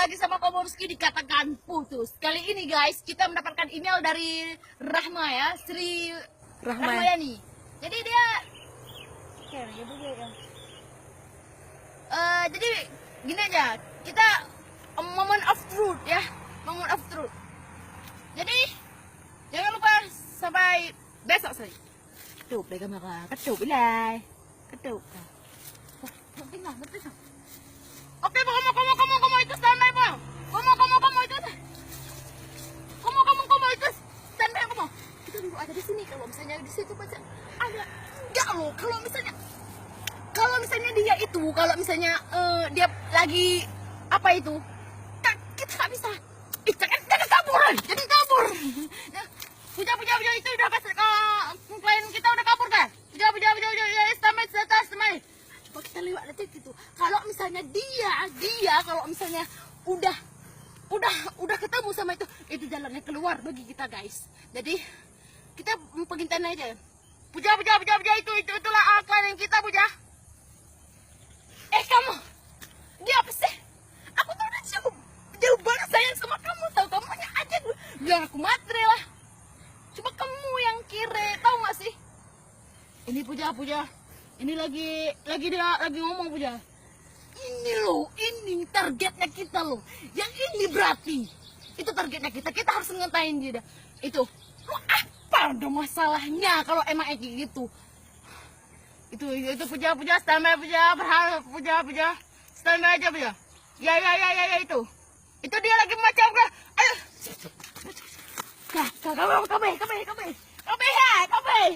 lagi sama Komorski dikatakan putus. Kali ini guys, kita mendapatkan email dari Rahma ya, Sri Rahmayani. Jadi dia jadi gini aja, kita moment of truth ya, moment of truth. Jadi jangan lupa sampai besok sih. Ketup deh kamera, ketup ilai, ketup. Tinggal. Oke, kamu itu standby bang. Kamu itu. Kamu itu standby kamu. Kita dulu ada di sini. Kalau misalnya di situ baca ada enggak loh. Kalau misalnya dia itu, kalau misalnya dia lagi apa itu, kita nggak bisa. Jangan kabur. Nah, puja itu udah pas klien kita udah kabur kan? Puja standby. Coba kita lewat detik itu. Kalau misalnya dia kalau misalnya udah ketemu sama itu jalannya keluar bagi kita guys. Jadi kita pengintan aja. Puja itulah klien kita Puja. Kamu dia apa sih? Aku tuh udah jauh banget sayang sama kamu, tahu kamunya aja biar aku matre lah. Coba kamu yang kire, tahu nggak sih? Ini Puja. Ini lagi ngomong Puja. Ini loh, ini targetnya kita loh. Yang ini berarti itu targetnya kita harus ngetain dia. Itu lo apa ada masalahnya kalau emang kayak gitu? Itu Puja standby Puja, berharap Puja standby aja Puja. Ya itu dia lagi macam ke. Ayo. Kabe.